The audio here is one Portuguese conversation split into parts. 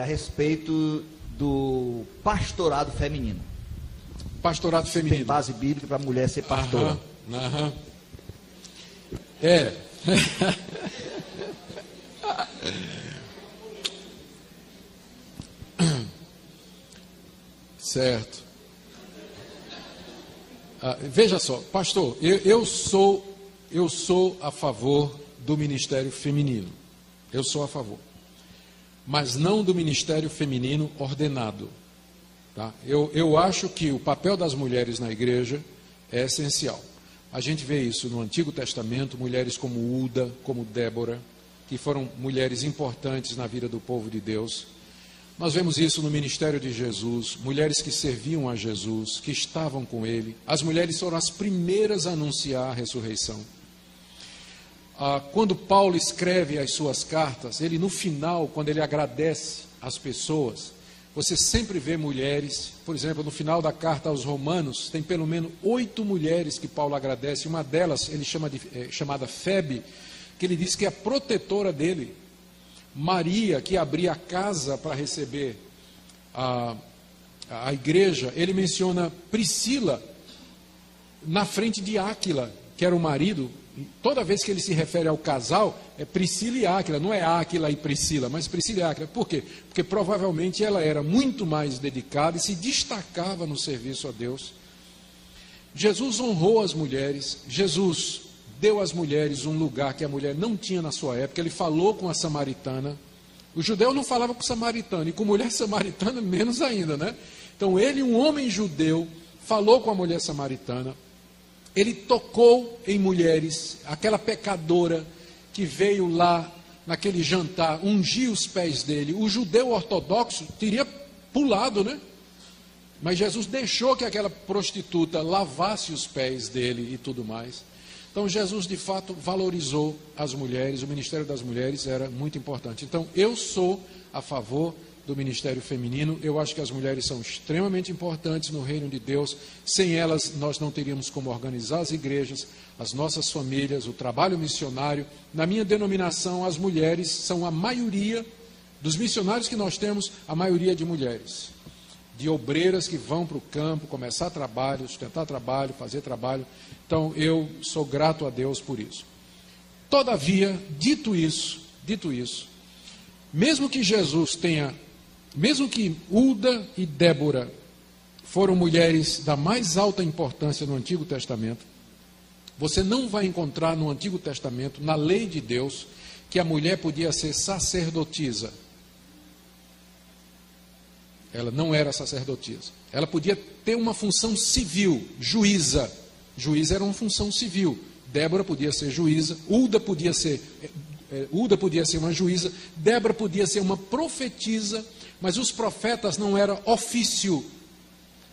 a respeito do pastorado feminino. Pastorado feminino. Tem base bíblica para a mulher ser pastora. Aham. É. Certo. Veja só, pastor, eu sou a favor do ministério feminino. Eu sou a favor. Mas não do ministério feminino ordenado. Tá? Eu acho que o papel das mulheres na igreja é essencial. A gente vê isso no Antigo Testamento, mulheres como Uda, como Débora, que foram mulheres importantes na vida do povo de Deus. Nós vemos isso no ministério de Jesus, mulheres que serviam a Jesus, que estavam com ele. As mulheres foram as primeiras a anunciar a ressurreição. Quando Paulo escreve as suas cartas, ele no final, quando ele agradece as pessoas, você sempre vê mulheres, por exemplo, no final da carta aos Romanos, tem pelo menos 8 mulheres que Paulo agradece, uma delas ele chama chamada Febe, que ele diz que é a protetora dele. Maria, que abria a casa para receber a igreja, ele menciona Priscila na frente de Áquila, que era o marido. Toda vez que ele se refere ao casal, é Priscila e Áquila, não é Áquila e Priscila, mas Priscila e Áquila. Por quê? Porque provavelmente ela era muito mais dedicada e se destacava no serviço a Deus. Jesus honrou as mulheres, Jesus deu às mulheres um lugar que a mulher não tinha na sua época. Ele falou com a samaritana. O judeu não falava com o samaritano, e com mulher samaritana menos ainda, né? Então ele, um homem judeu, falou com a mulher samaritana. Ele tocou em mulheres, aquela pecadora que veio lá naquele jantar, ungiu os pés dele. O judeu ortodoxo teria pulado, né? Mas Jesus deixou que aquela prostituta lavasse os pés dele e tudo mais. Então Jesus de fato valorizou as mulheres, o ministério das mulheres era muito importante. Então eu sou a favor do ministério feminino, eu acho que as mulheres são extremamente importantes no reino de Deus. Sem elas nós não teríamos como organizar as igrejas, as nossas famílias, o trabalho missionário. Na minha denominação, as mulheres são a maioria dos missionários que nós temos, a maioria de mulheres, de obreiras que vão para o campo, começar trabalho, sustentar trabalho, fazer trabalho. Então eu sou grato a Deus por isso. Todavia, dito isso, mesmo que Uda e Débora foram mulheres da mais alta importância no Antigo Testamento, você não vai encontrar no Antigo Testamento, na lei de Deus, que a mulher podia ser sacerdotisa. Ela não era sacerdotisa. Ela podia ter uma função civil, juíza. Juíza era uma função civil. Débora podia ser juíza, Uda podia ser uma juíza, Débora podia ser uma profetisa, mas os profetas não eram ofício.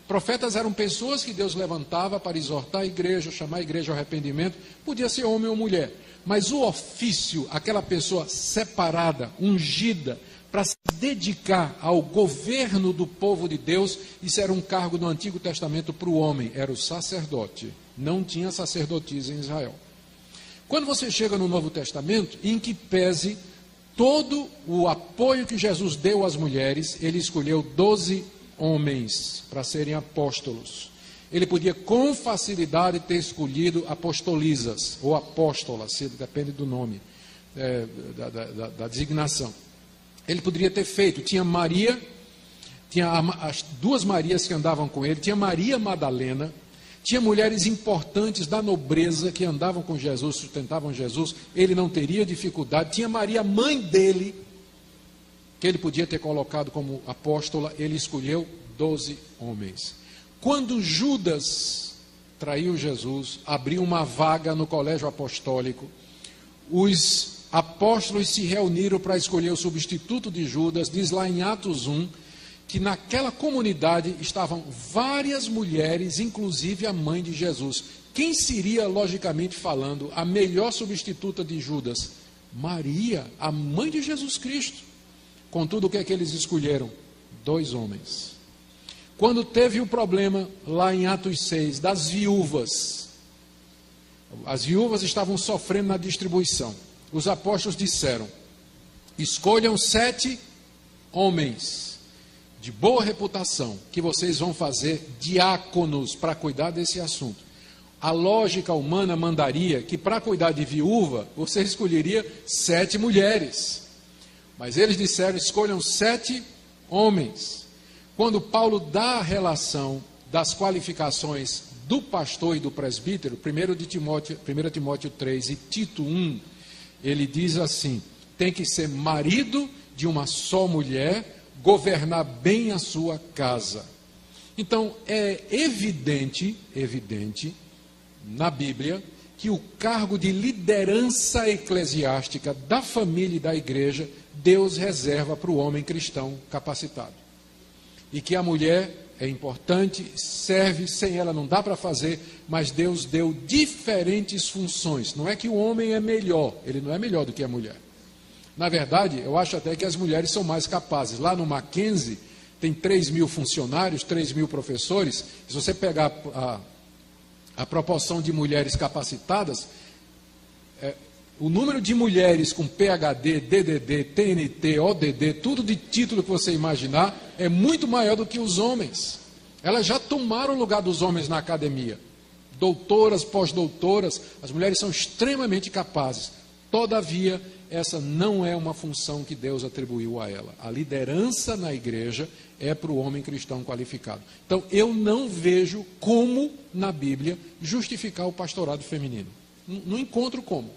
Profetas eram pessoas que Deus levantava para exortar a igreja, chamar a igreja ao arrependimento, podia ser homem ou mulher. Mas o ofício, aquela pessoa separada, ungida, para se dedicar ao governo do povo de Deus, isso era um cargo no Antigo Testamento para o homem, era o sacerdote. Não tinha sacerdotisa em Israel. Quando você chega no Novo Testamento, em que pese todo o apoio que Jesus deu às mulheres, ele escolheu 12 homens para serem apóstolos. Ele podia com facilidade ter escolhido apostolisas ou apóstolas, depende do nome, da designação. Ele poderia ter feito, tinha Maria, tinha as 2 Marias que andavam com ele, tinha Maria Madalena, tinha mulheres importantes da nobreza que andavam com Jesus, sustentavam Jesus, ele não teria dificuldade. Tinha Maria, mãe dele, que ele podia ter colocado como apóstola, ele escolheu 12 homens. Quando Judas traiu Jesus, abriu uma vaga no colégio apostólico, os apóstolos se reuniram para escolher o substituto de Judas. Diz lá em Atos 1, que naquela comunidade estavam várias mulheres, inclusive a mãe de Jesus. Quem seria, logicamente falando, a melhor substituta de Judas? Maria, a mãe de Jesus Cristo. Contudo, o que é que eles escolheram? 2 homens. Quando teve o problema, lá em Atos 6, das viúvas, as viúvas estavam sofrendo na distribuição. Os apóstolos disseram: escolham 7 homens de boa reputação que vocês vão fazer diáconos para cuidar desse assunto. A lógica humana mandaria que para cuidar de viúva, você escolheria 7 mulheres. Mas eles disseram, escolham 7 homens. Quando Paulo dá a relação das qualificações do pastor e do presbítero, 1 Timóteo 3 e Tito 1, ele diz assim, tem que ser marido de uma só mulher, governar bem a sua casa. Então, é evidente na Bíblia, que o cargo de liderança eclesiástica da família e da igreja, Deus reserva para o homem cristão capacitado. E que a mulher é importante, serve, sem ela não dá para fazer, mas Deus deu diferentes funções. Não é que o homem é melhor, ele não é melhor do que a mulher. Na verdade, eu acho até que as mulheres são mais capazes. Lá no Mackenzie, tem 3.000 funcionários, 3.000 professores. Se você pegar a proporção de mulheres capacitadas, o número de mulheres com PhD, DDD, TNT, ODD, tudo de título que você imaginar, é muito maior do que os homens. Elas já tomaram o lugar dos homens na academia. Doutoras, pós-doutoras, as mulheres são extremamente capazes. Todavia, essa não é uma função que Deus atribuiu a ela. A liderança na igreja é para o homem cristão qualificado. Então, eu não vejo como, na Bíblia, justificar o pastorado feminino. Não encontro como.